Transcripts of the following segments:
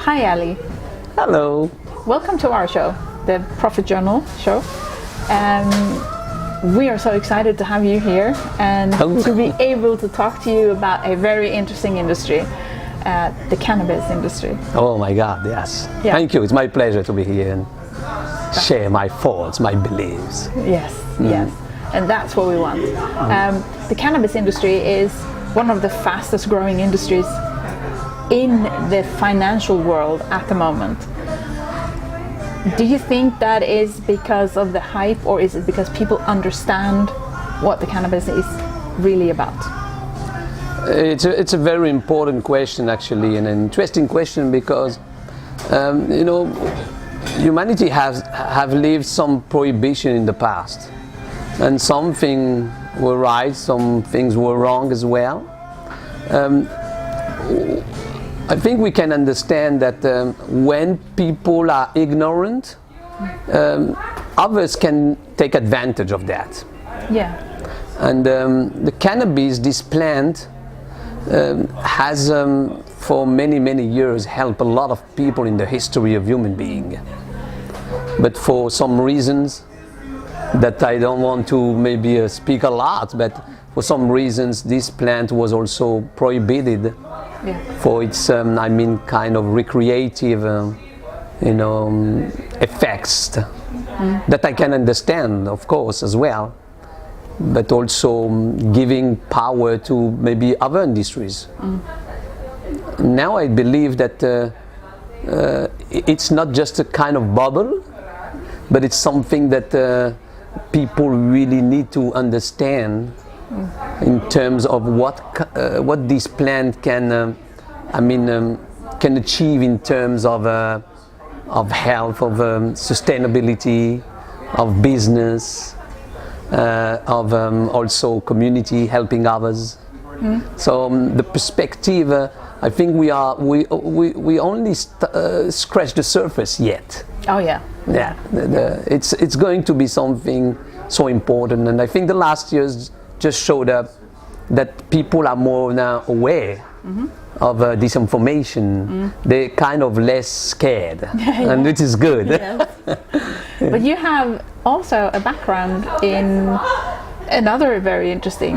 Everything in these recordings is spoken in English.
Hi Ali. Hello. Welcome to our show, the Profit Journal show. We are so excited to have you here and to be able to talk to you about a very interesting industry, the cannabis industry. Oh my God, yes. Yeah. Thank you. It's my pleasure to be here and share my thoughts, my beliefs. Yes, yes. And that's what we want. The cannabis industry is one of the fastest growing industries in the financial world at the moment. Do you think that is because of the hype, or is it because people understand what the cannabis is really about? It's a very important question, actually, and an interesting question because humanity have lived some prohibition in the past, and some things were right, some things were wrong as well. I think we can understand that when people are ignorant, others can take advantage of that. Yeah. And the cannabis, this plant, has for many years helped a lot of people in the history of human being. But for some reasons that I don't want to maybe speak a lot, but for some reasons this plant was also prohibited. Yeah. For its, kind of recreative, effects that I can understand, of course, as well, but also giving power to maybe other industries. Now I believe that it's not just a kind of bubble, but it's something that people really need to understand. In terms of what this plant can, can achieve in terms of health, of sustainability, of business, of also community, helping others. So the perspective, I think we only scratch the surface yet. Oh yeah. Yeah. It's going to be something so important, and I think the last years just showed up that people are more now aware of this information. They're kind of less scared, and it is good. Yes. But you have also a background in another very interesting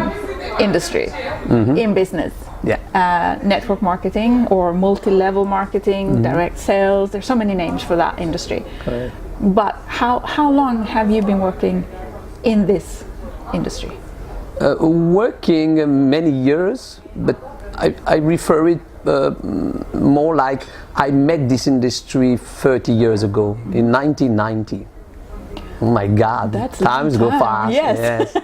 industry, in business. Yeah. Network marketing or multi-level marketing, direct sales. There's so many names for that industry. Correct. But how long have you been working in this industry? Working many years, but I refer it more like I met this industry 30 years ago, in 1990. Oh my God, that's times go fast. Yes.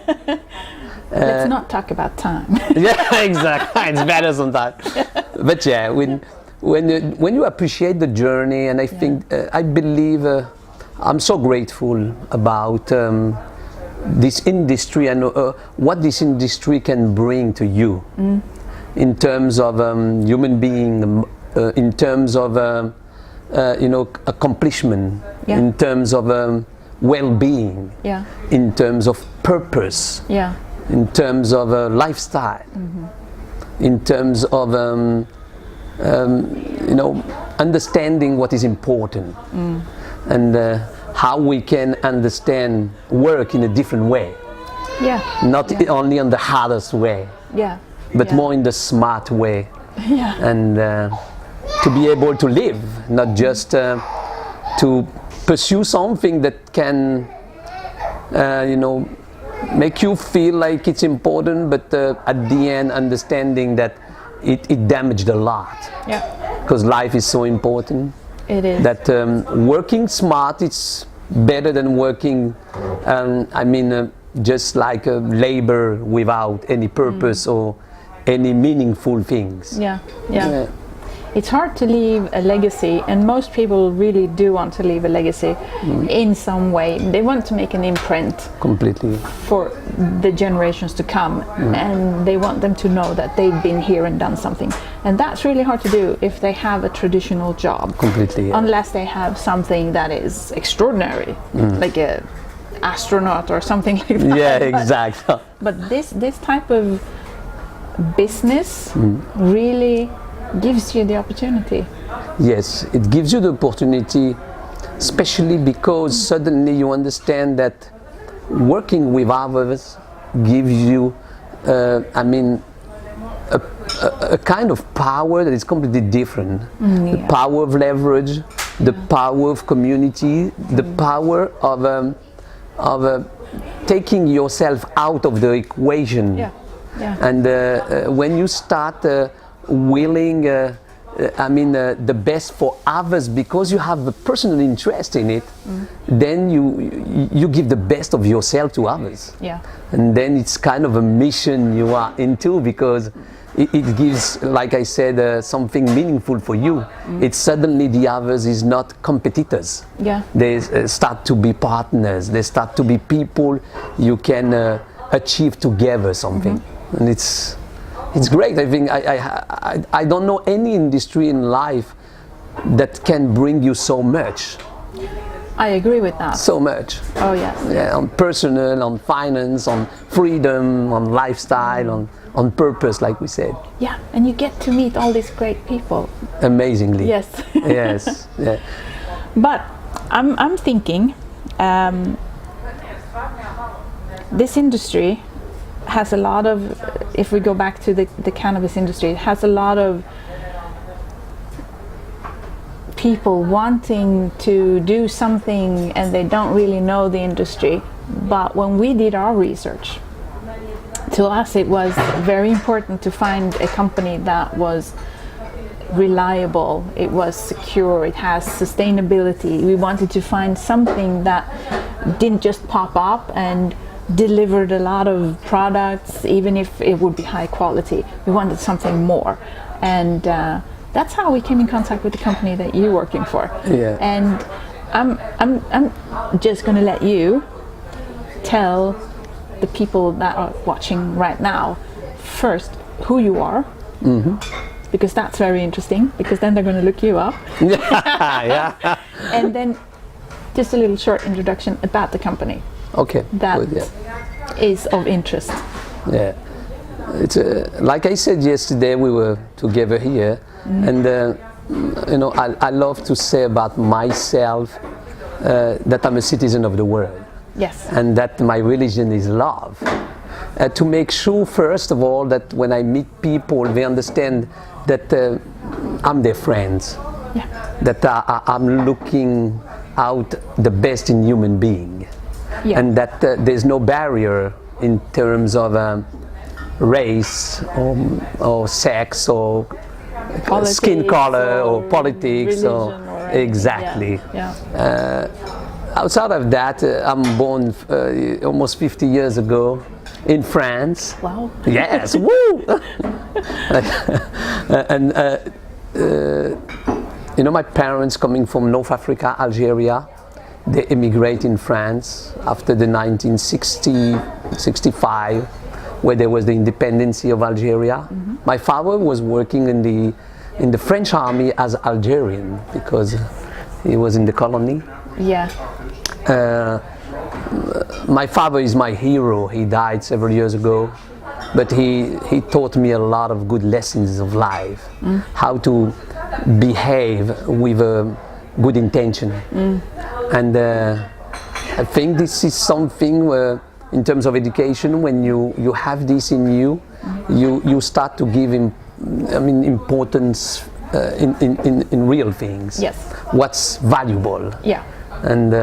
Let's not talk about time. Yeah, exactly. It's better sometimes. But yeah, when you appreciate the journey, and I think I believe I'm so grateful about this industry and what this industry can bring to you in terms of human being, in terms of accomplishment, in terms of well-being, in terms of purpose, in terms of lifestyle, in terms of understanding what is important, and how we can understand work in a different way. Not only on the hardest way, but more in the smart way. And to be able to live, not just to pursue something that can make you feel like it's important, but at the end understanding that it damaged a lot. Because life is so important. It is. That working smart is better than working, just like labor without any purpose or any meaningful things. Yeah. It's hard to leave a legacy, and most people really do want to leave a legacy in some way. They want to make an imprint Completely. for the generations to come, and they want them to know that they've been here and done something. And that's really hard to do if they have a traditional job. Completely. Yeah. Unless they have something that is extraordinary, like a astronaut or something like that. Yeah, exactly. But this type of business really gives you the opportunity. Yes, it gives you the opportunity, especially because suddenly you understand that working with others gives you, a kind of power that is completely different. The power of leverage, the power of community, the power of taking yourself out of the equation. Yeah. Yeah. And when you start willing, the best for others because you have a personal interest in it, then you give the best of yourself to others. Yeah. And then it's kind of a mission you are into because it gives, like I said, something meaningful for you. It's suddenly the others is not competitors. Yeah. They start to be partners. They start to be people you can achieve together something. And it's great. I think I don't know any industry in life that can bring you so much. I agree with that. So much. Oh yes. Yeah, on personal, on finance, on freedom, on lifestyle, on purpose, like we said. Yeah, and you get to meet all these great people. Amazingly. Yes. Yes. Yeah. But I'm thinking, this industry has a lot of, if we go back to the cannabis industry, it has a lot of people wanting to do something and they don't really know the industry. But when we did our research, to us it was very important to find a company that was reliable, it was secure, it has sustainability. We wanted to find something that didn't just pop up and delivered a lot of products, even if it would be high quality. We wanted something more, and that's how we came in contact with the company that you're working for. Yeah. And I'm just going to let you tell the people that are watching right now first who you are, because that's very interesting, because then they're going to look you up. Yeah. And then just a little short introduction about the company. Okay. That good, yeah. is of interest. Yeah, it's like I said yesterday, we were together here, and I love to say about myself that I'm a citizen of the world. Yes. And that my religion is love. To make sure, first of all, that when I meet people, they understand that I'm their friends. Yeah. That I'm looking out the best in human being. Yeah. And that there's no barrier in terms of race or sex or Politics skin color or politics or anything. exactly. Yeah. Outside of that, I'm born almost 50 years ago in France. Wow. Yes, woo! And my parents coming from North Africa, Algeria. They immigrated in France after the 1965, where there was the independence of Algeria. My father was working in the French army as Algerian because he was in the colony. Yeah. My father is my hero. He died several years ago, but he taught me a lot of good lessons of life, how to behave with a good intention. And I think this is something where, in terms of education, when you have this in you, you start to give importance in real things. Yes. What's valuable. Yeah. And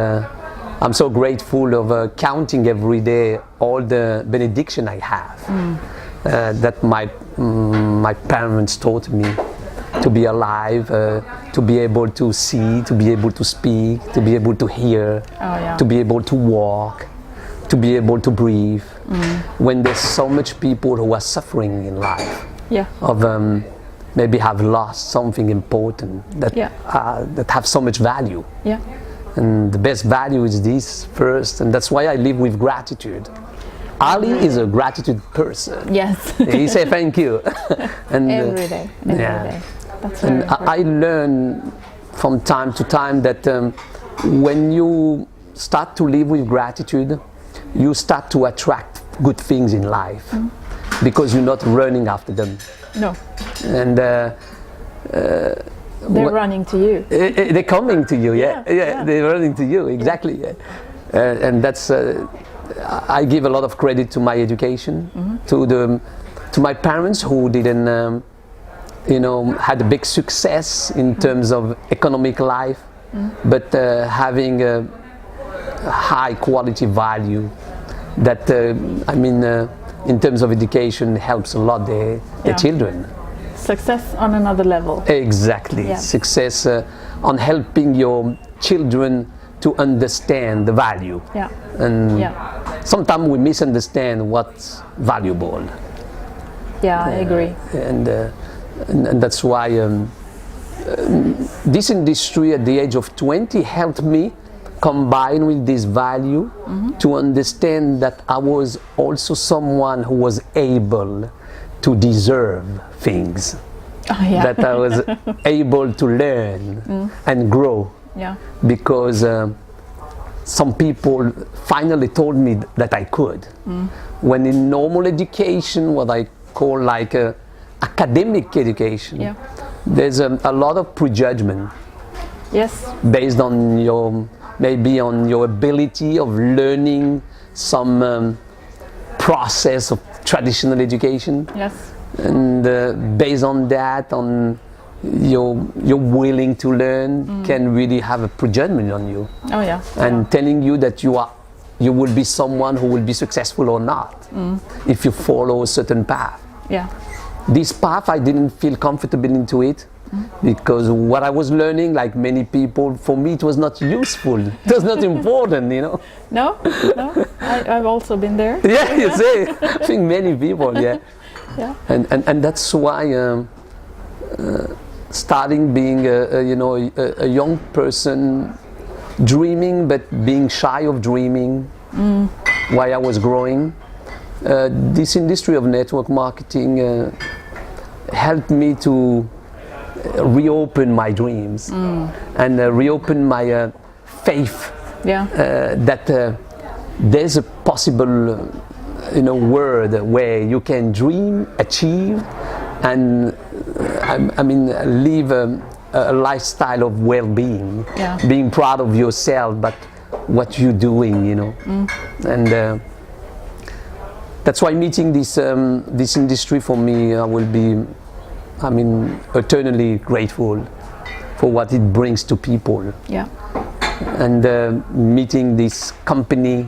I'm so grateful of counting every day all the benediction I have that my parents taught me. To be alive, to be able to see, to be able to speak, to be able to hear, to be able to walk, to be able to breathe. When there's so much people who are suffering in life, of maybe have lost something important that have so much value. Yeah. And the best value is this first, and that's why I live with gratitude. Ali is a gratitude person. Yes. He say thank you. And every day. Every day. That's very important. I learn from time to time that when you start to live with gratitude, you start to attract good things in life because you're not running after them. No. And they're running to you. They're coming to you, Yeah. they're running to you, exactly. Yeah. And that's, I give a lot of credit to my education, to my parents who didn't, had a big success in terms of economic life, but having a high quality value that, in terms of education helps a lot the children. Success on another level. Exactly. Yeah. Success on helping your children to understand the value. Yeah. And sometimes we misunderstand what's valuable. Yeah, I agree. And that's why this industry at the age of 20 helped me combine with this value to understand that I was also someone who was able to deserve things, that I was able to learn and grow, because some people finally told me that I could. When in normal education, what I call like academic education, there's a lot of prejudgment. Yes. Based on your, maybe on your ability of learning some process of traditional education. Yes. And based on that, on you're willing to learn, can really have a prejudgment on you. Oh yeah. And telling you that you will be someone who will be successful or not if you follow a certain path. Yeah. This path, I didn't feel comfortable into it, because what I was learning, like many people, for me it was not useful. It was not important, No, I've also been there. Yeah, you see, I think many people, yeah. And that's why starting being a young person, dreaming but being shy of dreaming, while I was growing, this industry of network marketing helped me to reopen my dreams and reopen my faith that there's a possible world where you can dream, achieve, and live a lifestyle of well-being, being proud of yourself, but what you're doing, and that's why meeting this industry, for me, I will be, eternally grateful for what it brings to people. Yeah. And meeting this company,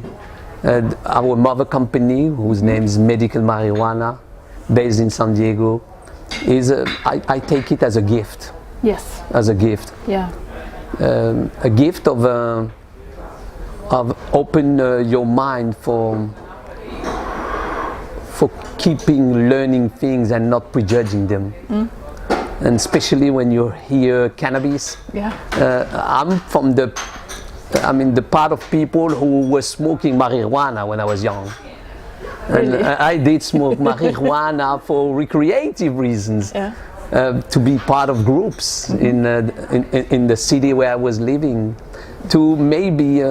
our mother company, whose name is Medical Marijuana, based in San Diego, is I take it as a gift. Yes. As a gift. Yeah. A gift of open your mind for keeping learning things and not prejudging them. And especially when you hear cannabis. Yeah. I'm from the part of people who were smoking marijuana when I was young. Really? And I did smoke marijuana for recreative reasons. Yeah. To be part of groups in the city where I was living, to maybe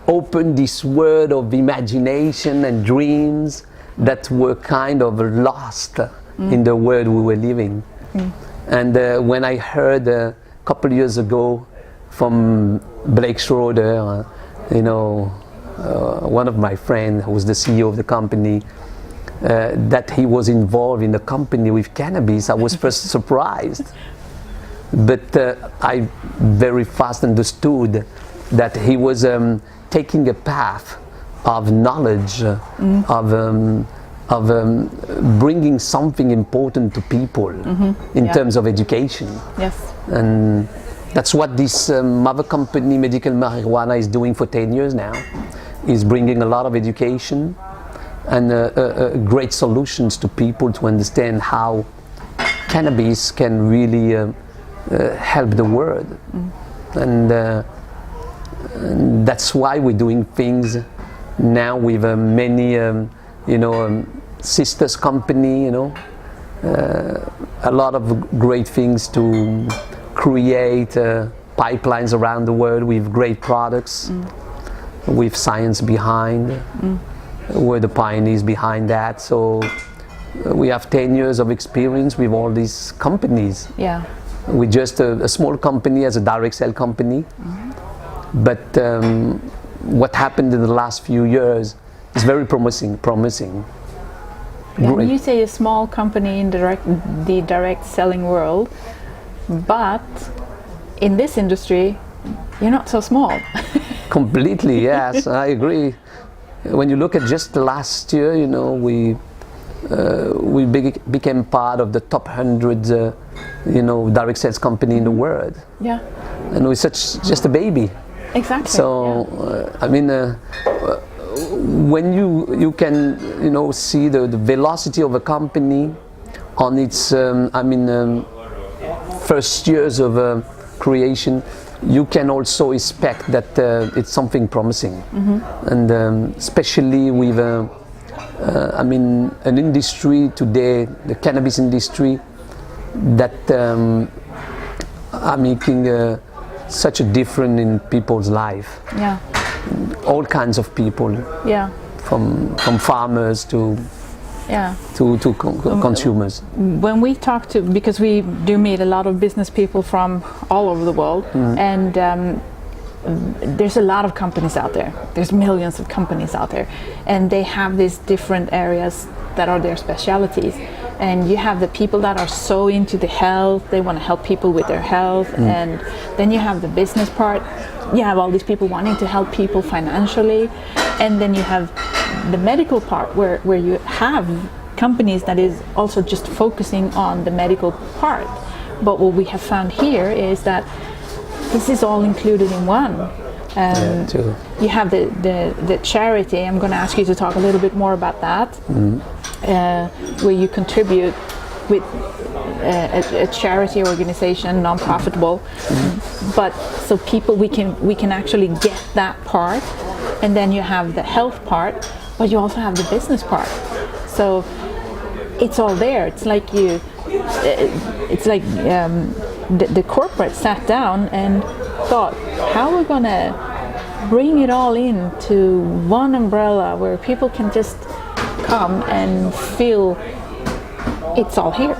open this world of imagination and dreams that were kind of lost in the world we were living. And when I heard a couple years ago from Blake Schroeder, one of my friends who was the CEO of the company, that he was involved in a company with cannabis, I was first surprised. But I very fast understood that he was taking a path of knowledge, of bringing something important to people in terms of education. Yes. And that's what this mother company, Medical Marijuana, is doing for 10 years now, is bringing a lot of education and great solutions to people to understand how cannabis can really help the world. And that's why we're doing things now with many sisters company, a lot of great things to create pipelines around the world with great products, with science behind. We're the pioneers behind that. So we have 10 years of experience with all these companies. Yeah. We're just a small company as a direct sale company. But what happened in the last few years is very promising. Yeah, and you say a small company in the direct selling world, but in this industry, you're not so small. Completely, yes, I agree. When you look at just last year, you know, we became part of the top 100, you know, direct sales company in the world. Yeah. And we're just a baby. Exactly. So, I mean, when you can, you know, see the velocity of a company on its, first years of creation, you can also expect that it's something promising. And especially with, an industry today, the cannabis industry, that are making such a difference in people's life. Yeah. All kinds of people. Yeah. From farmers to consumers. When we talk to, because we do meet a lot of business people from all over the world, and there's a lot of companies out there. There's millions of companies out there, and they have these different areas that are their specialities. And you have the people that are so into the health, they want to help people with their health, and then you have the business part. You have all these people wanting to help people financially, and then you have the medical part where you have companies that is also just focusing on the medical part. But what we have found here is that this is all included in one. You have the charity. I'm going to ask you to talk a little bit more about that, where you contribute with a charity organization, non-profitable, but so people we can actually get that part, and then you have the health part, but you also have the business part. So it's all there. It's like the corporate sat down and thought, how are we gonna bring it all into one umbrella where people can just come and feel it's all here.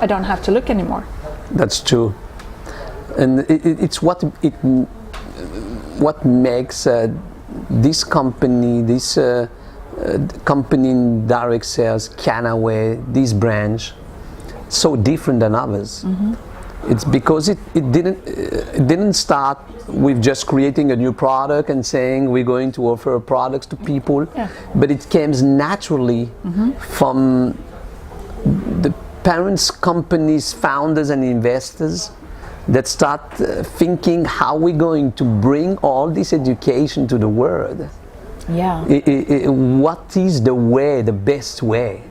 I don't have to look anymore. That's true, and it's what makes this company, company in direct sales, Canaway, this branch, so different than others. It's because it didn't start with just creating a new product and saying we're going to offer products to people, but it came naturally from the parents, companies, founders and investors that start thinking how we're going to bring all this education to the world. What is the way, the best way?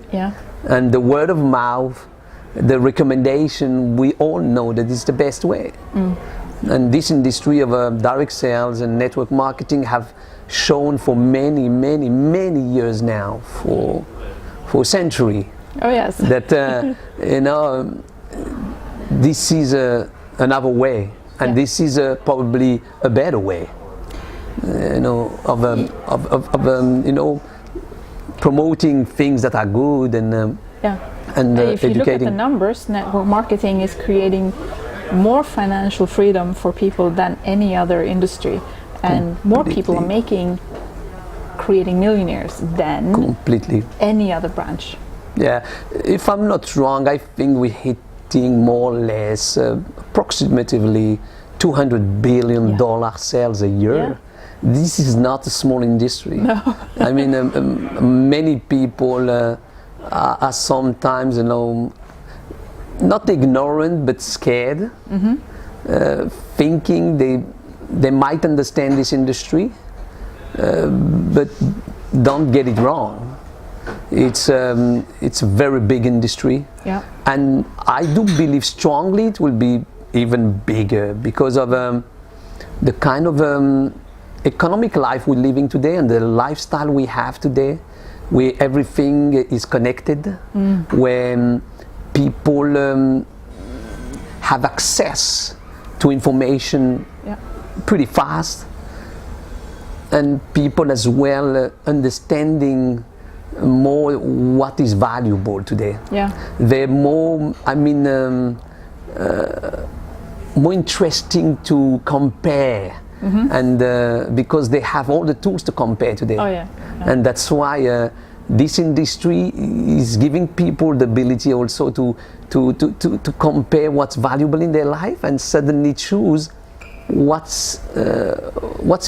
And the word of mouth, the recommendation, we all know that it's the best way. And this industry of direct sales and network marketing have shown for many, many, many years now, for a century. Oh yes. That this is another way, and this is probably a better way. Of promoting things that are good and if you look at the numbers, network marketing is creating more financial freedom for people than any other industry, and more people are creating millionaires than any other branch. Yeah, if I'm not wrong, I think we're hitting more or less approximately $200 billion sales a year. This is not a small industry. No. I mean, many people are sometimes, not ignorant but scared, thinking they might understand this industry, but don't get it wrong. It's a very big industry, and I do believe strongly it will be even bigger because of the kind of economic life we're living today and the lifestyle we have today, where everything is connected, when people have access to information pretty fast, and people as well understanding more what is valuable today. They're more, more interesting to compare, and because they have all the tools to compare today. Oh yeah. And that's why this industry is giving people the ability also to compare what's valuable in their life and suddenly choose what's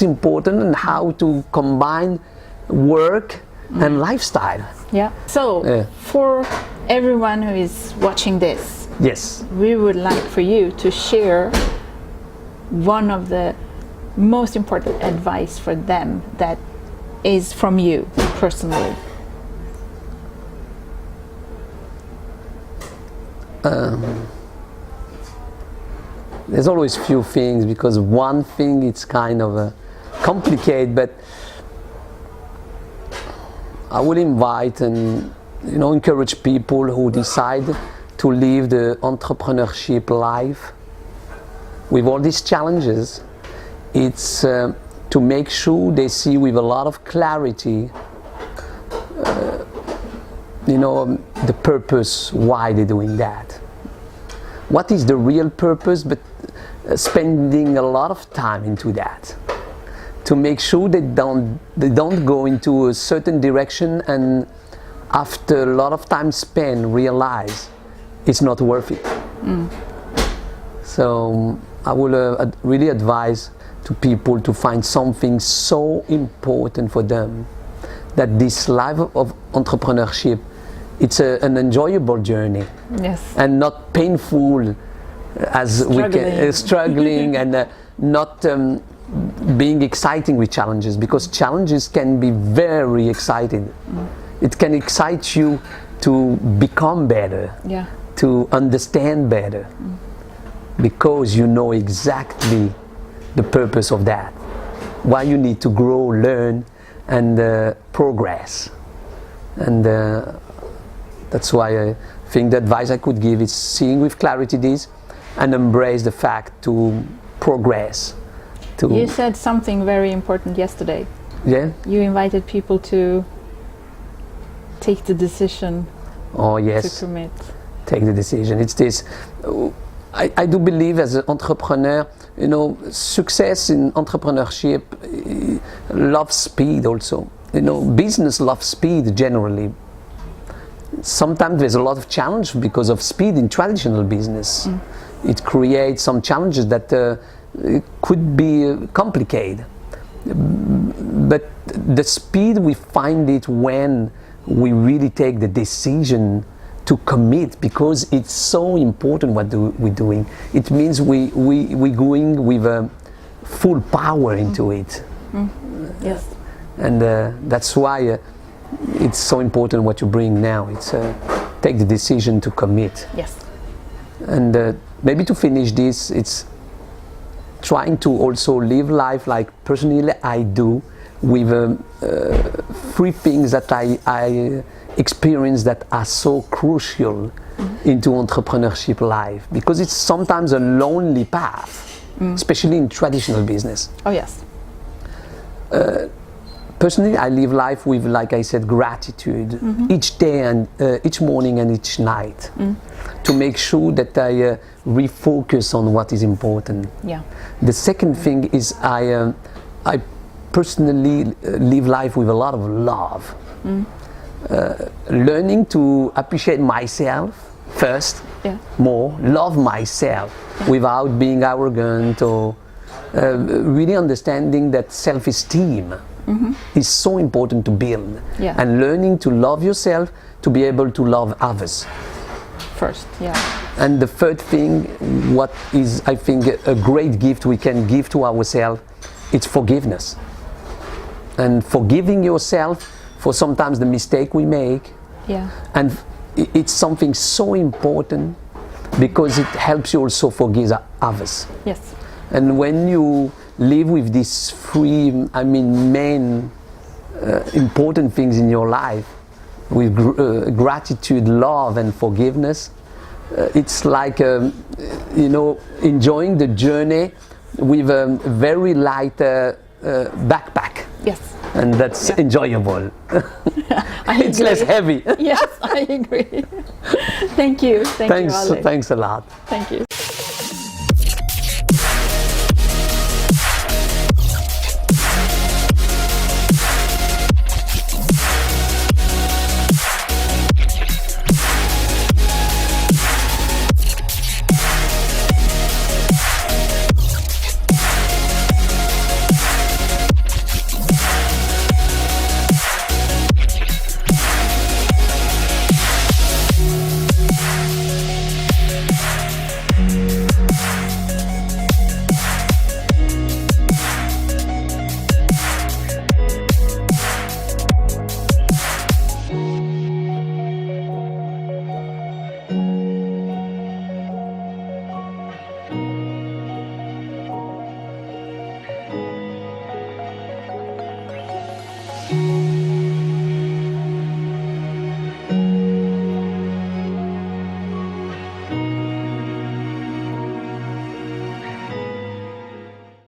important and how to combine work and lifestyle. Yeah. So for everyone who is watching this, Yes. we would like for you to share one of the most important advice for them that is from you personally. There's always few things, because one thing it's kind of complicated, but I would invite and encourage people who decide to live the entrepreneurship life with all these challenges. It's to make sure they see with a lot of clarity the purpose why they're doing that. What is the real purpose, but spending a lot of time into that to make sure they don't go into a certain direction and after a lot of time spent realize it's not worth it. So I will really advise to people to find something so important for them that this life of entrepreneurship, it's an enjoyable journey. Yes. And not painful as we can struggling and not being exciting with challenges, because challenges can be very exciting. It can excite you to become better, to understand better, because you know exactly the purpose of that, why you need to grow, learn, and progress. And that's why I think the advice I could give is seeing with clarity this and embrace the fact to progress. You said something very important yesterday. Yeah? You invited people to take the decision. Oh yes. To commit. Take the decision. It's this. I do believe as an entrepreneur, success in entrepreneurship loves speed also. Business loves speed generally. Sometimes there's a lot of challenge because of speed in traditional business. It creates some challenges that could be complicated. But the speed, we find it when we really take the decision to commit, because it's so important what we're doing. It means we're going with full power into it. Yes. And that's why it's so important what you bring now. It's take the decision to commit. Yes. And maybe to finish this, it's trying to also live life like personally I do, with 3 things that I experience that are so crucial into entrepreneurship life, because it's sometimes a lonely path, especially in traditional business. Oh yes. Personally, I live life with, like I said, gratitude each day and each morning and each night, to make sure that I refocus on what is important. Yeah. The second thing is I personally live life with a lot of love, learning to appreciate myself first, more, love myself without being arrogant, or really understanding that self-esteem is so important to build, and learning to love yourself to be able to love others first. And the third thing, what is I think a great gift we can give to ourselves, it's forgiveness, and forgiving yourself for sometimes the mistake we make. And it's something so important, because it helps you also forgive others. Yes. And when you live with these 3 main important things in your life, with gratitude, love, and forgiveness, it's like enjoying the journey with a very light backpack. Yes. And that's enjoyable. It's less heavy. Yes, I agree. Thank you. Thanks, thanks a lot. Thank you.